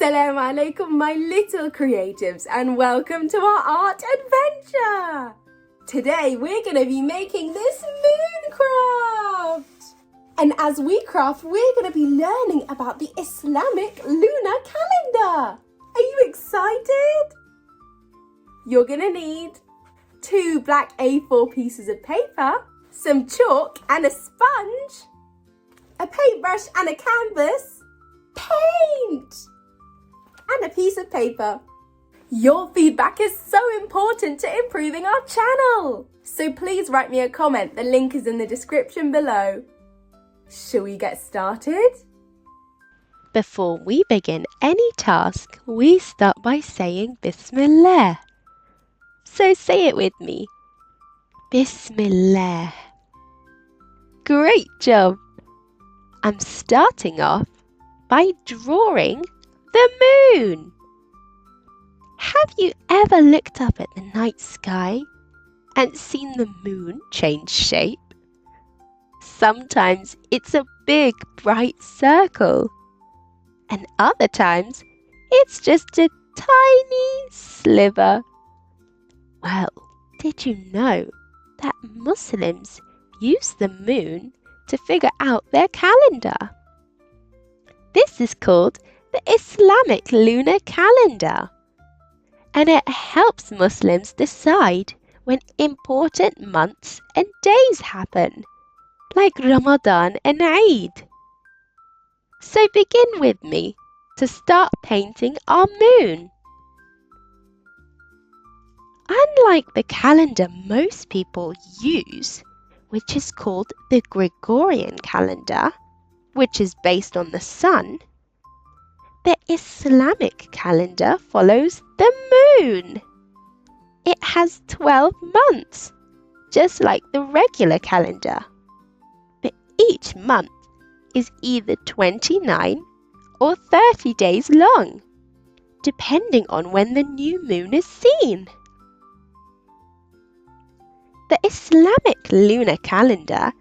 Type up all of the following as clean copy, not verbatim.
Assalamu alaikum, my little creatives, and welcome to our art adventure. Today we're going to be making this moon craft. And as we craft, we're going to be learning about the Islamic lunar calendar. Are you excited? You're going to need 2 black A4 pieces of paper, some chalk and a sponge, a paintbrush and a canvas, paint, and a piece of paper. Your feedback is so important to improving our channel. So please write me a comment. The link is in the description below. Shall we get started? Before we begin any task, we start by saying Bismillah. So say it with me. Bismillah. Great job! I'm starting off by drawing the moon. Have you ever looked up at the night sky and seen the moon change shape? Sometimes it's a big bright circle, and other times it's just a tiny sliver. Well, did you know that Muslims use the moon to figure out their calendar? This is called the Islamic lunar calendar, and it helps Muslims decide when important months and days happen, like Ramadan and Eid. So begin with me to start painting our moon. Unlike the calendar most people use, which is called the Gregorian calendar, which is based on the sun, the Islamic calendar follows the moon. It has 12 months, just like the regular calendar. But each month is either 29 or 30 days long, depending on when the new moon is seen. The Islamic lunar calendar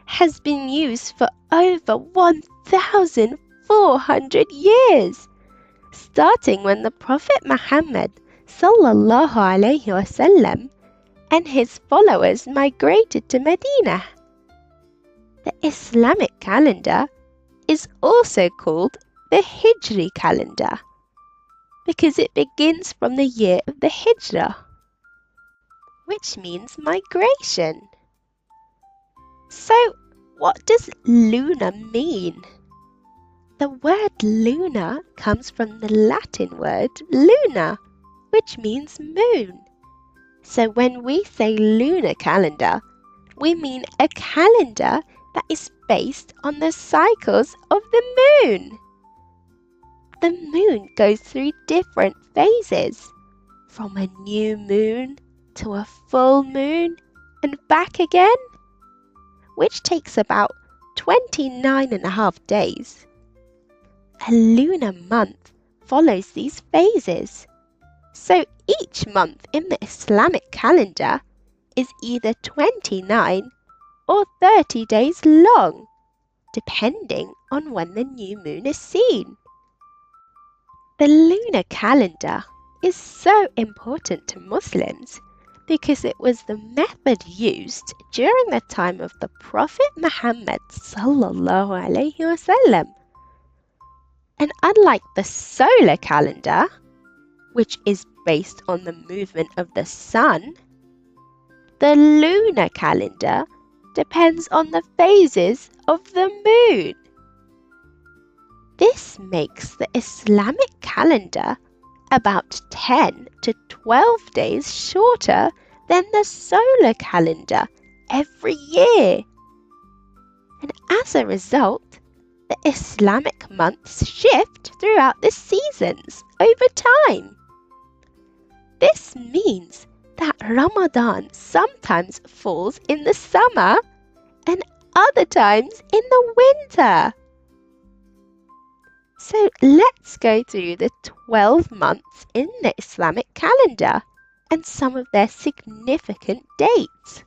has been used for over 1,400 years, starting when the Prophet Muhammad sallallahu alaihi wasallam and his followers migrated to Medina. The Islamic calendar is also called the Hijri calendar because it begins from the year of the Hijrah, which means migration. So, what does lunar mean? The word lunar comes from the Latin word luna, which means moon. So when we say lunar calendar, we mean a calendar that is based on the cycles of the moon. The moon goes through different phases, from a new moon to a full moon and back again, which takes about 29.5 days. A lunar month follows these phases, so each month in the Islamic calendar is either 29 or 30 days long, depending on when the new moon is seen. The lunar calendar is so important to Muslims because it was the method used during the time of the Prophet Muhammad sallallahu alaihi wasallam. And unlike the solar calendar, which is based on the movement of the sun, the lunar calendar depends on the phases of the moon. This makes the Islamic calendar about 10 to 12 days shorter than the solar calendar every year. And as a result, the Islamic months shift throughout the seasons over time. This means that Ramadan sometimes falls in the summer and other times in the winter. So let's go through the 12 months in the Islamic calendar and some of their significant dates.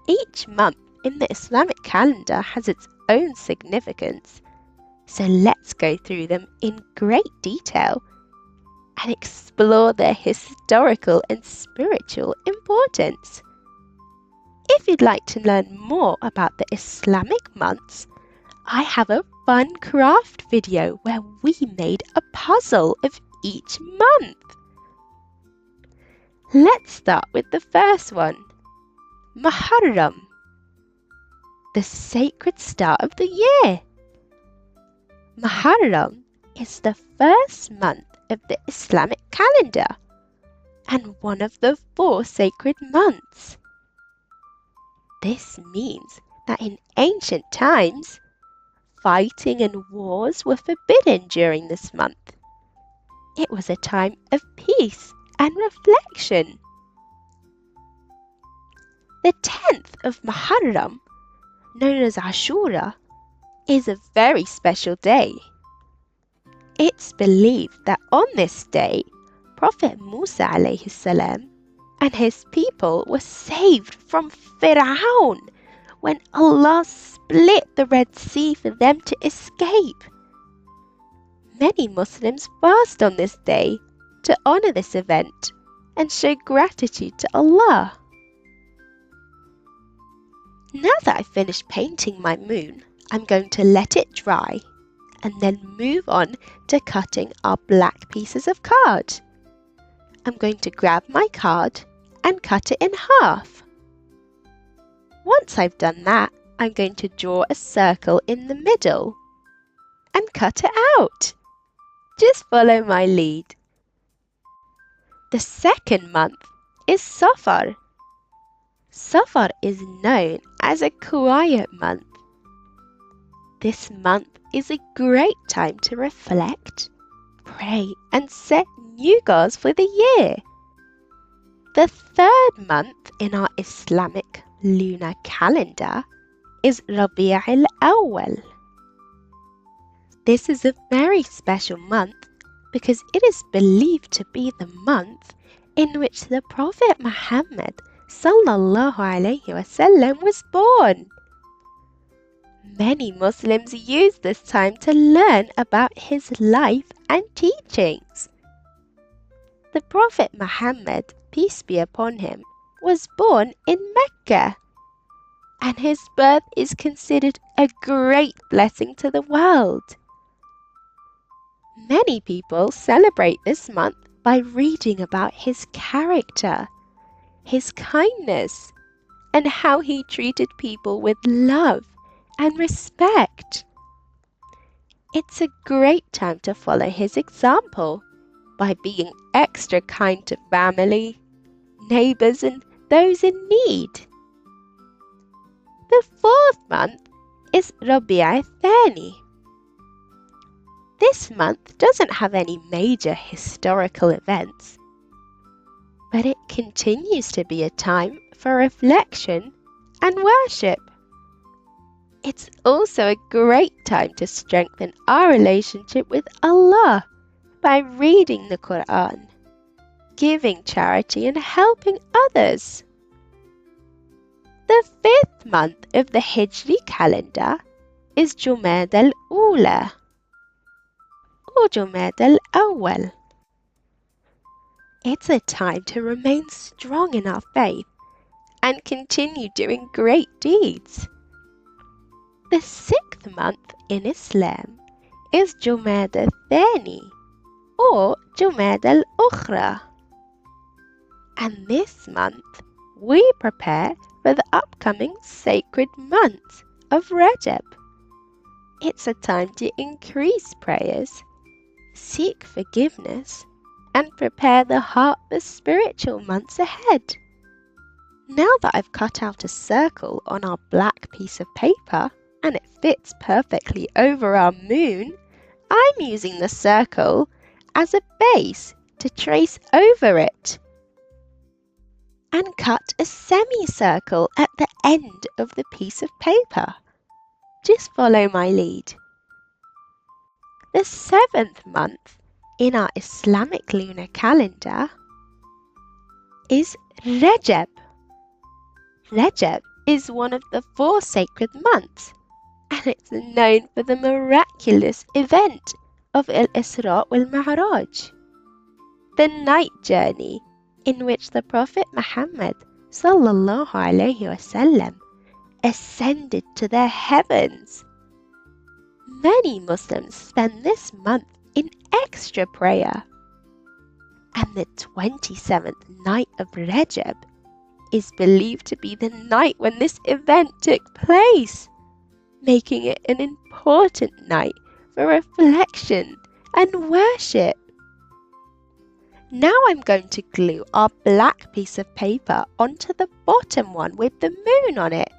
Each month in the Islamic calendar has its own significance. So let's go through them in great detail and explore their historical and spiritual importance. If you'd like to learn more about the Islamic months, I have a fun craft video where we made a puzzle of each month. Let's start with the first one, Muharram, the sacred start of the year. Muharram is the first month of the Islamic calendar and one of the 4 sacred months. This means that in ancient times, fighting and wars were forbidden during this month. It was a time of peace and reflection. The 10th of Muharram, known as Ashura, is a very special day. It's believed that on this day, Prophet Musa alayhi salam and his people were saved from Fir'aun when Allah split the Red Sea for them to escape. Many Muslims fast on this day to honor this event and show gratitude to Allah. Now that I've finished painting my moon, I'm going to let it dry and then move on to cutting our black pieces of card. I'm going to grab my card and cut it in half. Once I've done that, I'm going to draw a circle in the middle and cut it out. Just follow my lead. The second month is Safar. Safar is known as a quiet month. This month is a great time to reflect, pray, and set new goals for the year. The third month in our Islamic lunar calendar is Rabi' al-Awwal. This is a very special month because it is believed to be the month in which the Prophet Muhammad sallallahu alaihi wasallam was born. Many Muslims use this time to learn about his life and teachings. The Prophet Muhammad, peace be upon him, was born in Mecca, and his birth is considered a great blessing to the world. Many people celebrate this month by reading about his character, his kindness, and how he treated people with love and respect. It's a great time to follow his example by being extra kind to family, neighbors, and those in need. The fourth month is Rabi' Thani. This month doesn't have any major historical events, but it continues to be a time for reflection and worship. It's also a great time to strengthen our relationship with Allah by reading the Quran, giving charity, and helping others. The fifth month of the Hijri calendar is Jumad al-Ula or Jumad al-Awwal. It's a time to remain strong in our faith and continue doing great deeds. The sixth month in Islam is Jumad al-Thani or Jumad al-Ukhra. And this month we prepare for the upcoming sacred month of Rajab. It's a time to increase prayers, seek forgiveness, and prepare the heart for spiritual months ahead. Now that I've cut out a circle on our black piece of paper and it fits perfectly over our moon, I'm using the circle as a base to trace over it and cut a semicircle at the end of the piece of paper. Just follow my lead. The seventh month in our Islamic lunar calendar is Rajab. Rajab is one of the 4 sacred months and it's known for the miraculous event of Al-Isra wal-Mi'raj, the night journey in which the Prophet Muhammad sallallahu alaihi wasallam ascended to the heavens. Many Muslims spend this month in extra prayer, and the 27th night of Rajab is believed to be the night when this event took place, making it an important night for reflection and worship. Now I'm going to glue our black piece of paper onto the bottom one with the moon on it,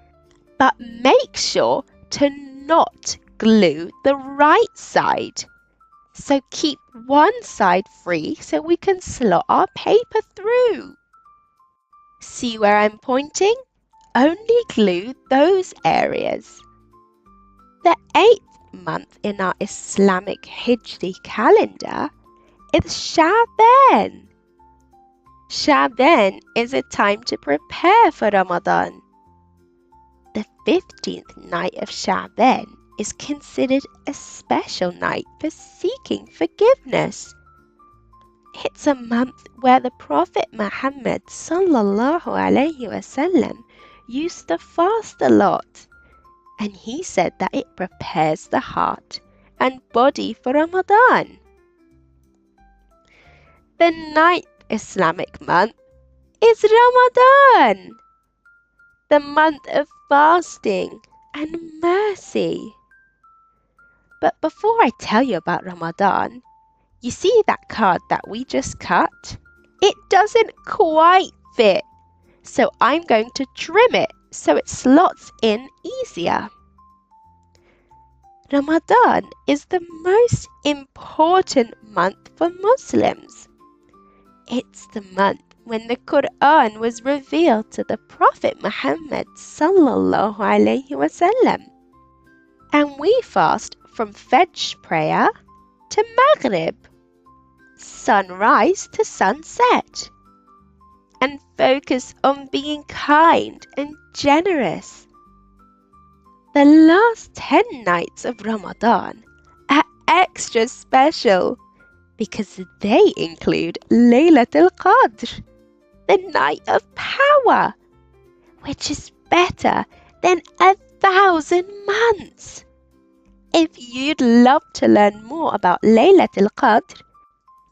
but make sure to not glue the right side. So keep one side free so we can slot our paper through. See where I'm pointing? Only glue those areas. The 8th month in our Islamic Hijri calendar is Sha'ban. Sha'ban is a time to prepare for Ramadan. The 15th night of Sha'ban is considered a special night for seeking forgiveness. It's a month where the Prophet Muhammad sallallahu alaihi wasallam used to fast a lot, and he said that it prepares the heart and body for Ramadan. The 9th Islamic month is Ramadan, the month of fasting and mercy. But before I tell you about Ramadan, you see that card that we just cut? It doesn't quite fit, so I'm going to trim it so it slots in easier. Ramadan is the most important month for Muslims. It's the month when the Quran was revealed to the Prophet Muhammad sallallahu alaihi wasallam. And we fast from Fajr prayer to Maghrib, sunrise to sunset, and focus on being kind and generous. The last 10 nights of Ramadan are extra special because they include Laylatul Qadr, the night of power, which is better than 1,000 months. If you'd love to learn more about Laylatul Qadr,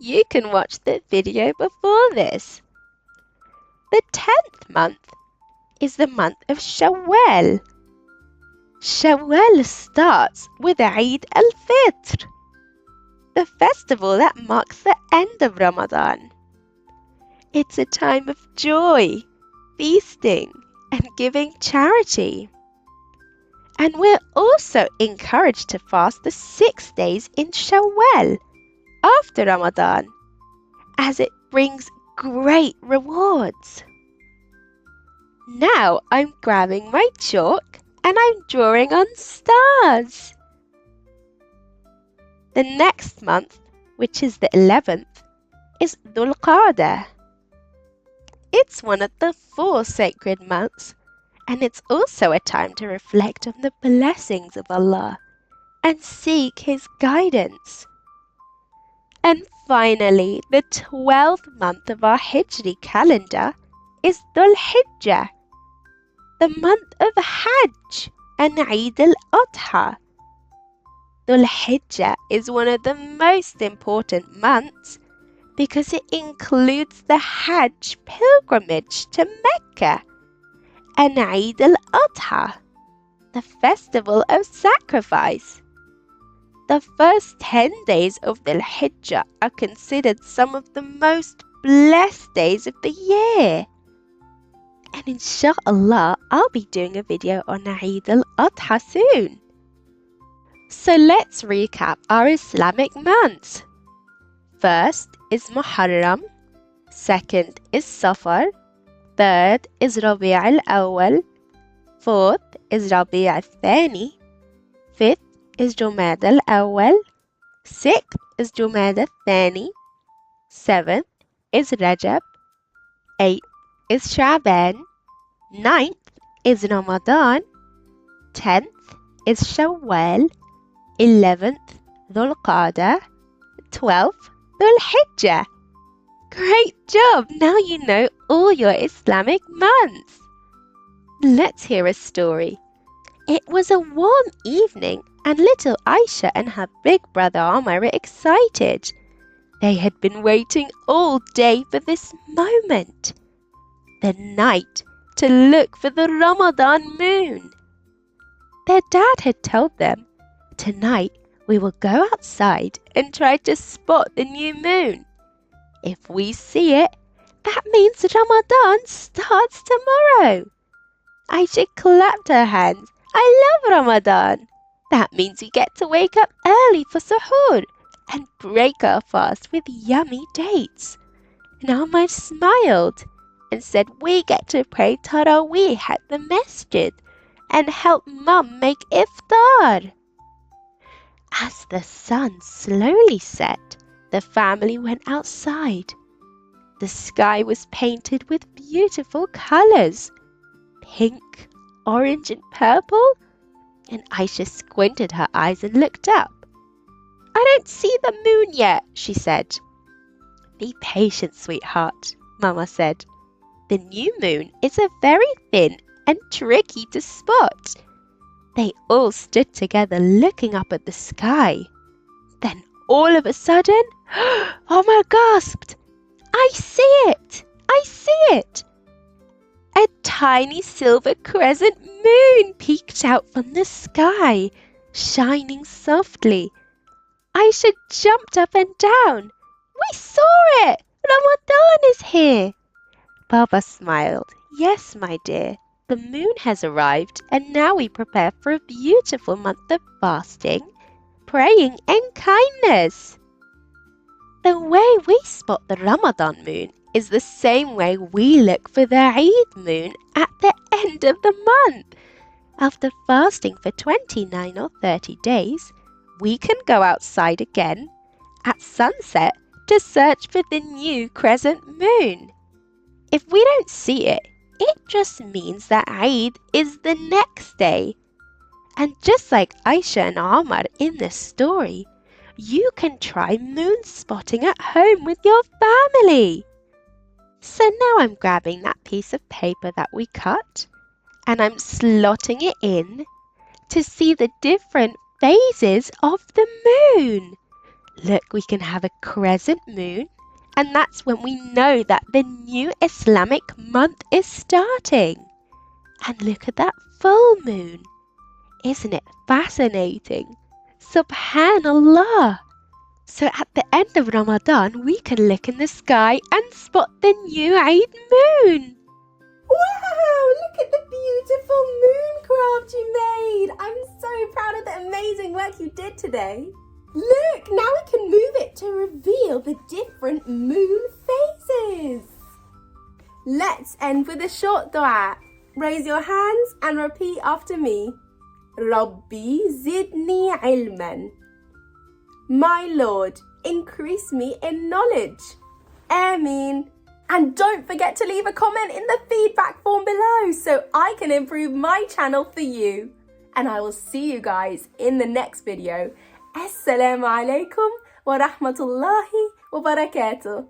you can watch the video before this. The 10th month is the month of Shawwal. Shawwal starts with Eid al-Fitr, the festival that marks the end of Ramadan. It's a time of joy, feasting, and giving charity. And we're also encouraged to fast the 6 days in Shawwal after Ramadan, as it brings great rewards. Now I'm grabbing my chalk and I'm drawing on stars. The next month, which is the 11th, is Dhul Qa'dah. It's one of the 4 sacred months, and it's also a time to reflect on the blessings of Allah and seek His guidance. And finally, the 12th month of our Hijri calendar is Dhul Hijjah, the month of Hajj and Eid al-Adha. Dhul Hijjah is one of the most important months because it includes the Hajj pilgrimage to Mecca and Eid al-Adha, the festival of sacrifice. The first 10 days of Dhul Hijjah are considered some of the most blessed days of the year. And inshallah, I'll be doing a video on Eid al-Adha soon. So let's recap our Islamic months. First is Muharram, second is Safar, third is Rabi' al-Awwal, fourth is Rabi' al-Thani, fifth is Jumad al-Awwal, sixth is Jumad al-Thani, seventh is Rajab, eighth is Sha'ban, ninth is Ramadan, 10th is Shawwal, 11th Dhul Qa'dah, 12th Dhul Hijjah. Great job! Now you know all your Islamic months. Let's hear a story. It was a warm evening and little Aisha and her big brother Omar were excited. They had been waiting all day for this moment, the night, to look for the Ramadan moon. Their dad had told them, "Tonight we will go outside and try to spot the new moon. If we see it, that means Ramadan starts tomorrow." Aisha clapped her hands. "I love Ramadan. That means we get to wake up early for suhoor and break our fast with yummy dates." And Omar smiled and said, "We get to pray Taraweeh at the masjid and help Mum make iftar." As the sun slowly set, the family went outside. The sky was painted with beautiful colours, pink, orange and purple, and Aisha squinted her eyes and looked up. "I don't see the moon yet," she said. "Be patient, sweetheart," Mama said. "The new moon is a very thin and tricky to spot." They all stood together looking up at the sky. Then all of a sudden, Omar gasped, "I see it! I see it!" A tiny silver crescent moon peeked out from the sky, shining softly. Aisha jumped up and down. "We saw it! Ramadan is here!" Baba smiled. "Yes, my dear, the moon has arrived and now we prepare for a beautiful month of fasting, praying and kindness." The way we spot the Ramadan moon is the same way we look for the Eid moon at the end of the month. After fasting for 29 or 30 days, we can go outside again at sunset to search for the new crescent moon. If we don't see it, it just means that Eid is the next day. And just like Aisha and Omar in this story, you can try moon spotting at home with your family. So now I'm grabbing that piece of paper that we cut and I'm slotting it in to see the different phases of the moon. Look, we can have a crescent moon, and that's when we know that the new Islamic month is starting. And look at that full moon. Isn't it fascinating? Subhanallah. So at the end of Ramadan, we can look in the sky and spot the new Eid moon. Wow, look at the beautiful moon craft you made. I'm so proud of the amazing work you did today. Look, now we can move it to reveal the different moon phases. Let's end with a short dua. Raise your hands and repeat after me. Rabbi zidni ilman. My Lord, increase me in knowledge. Ameen. And don't forget to leave a comment in the feedback form below so I can improve my channel for you. And I will see you guys in the next video. Assalamu alaikum wa rahmatullahi wa barakatuh.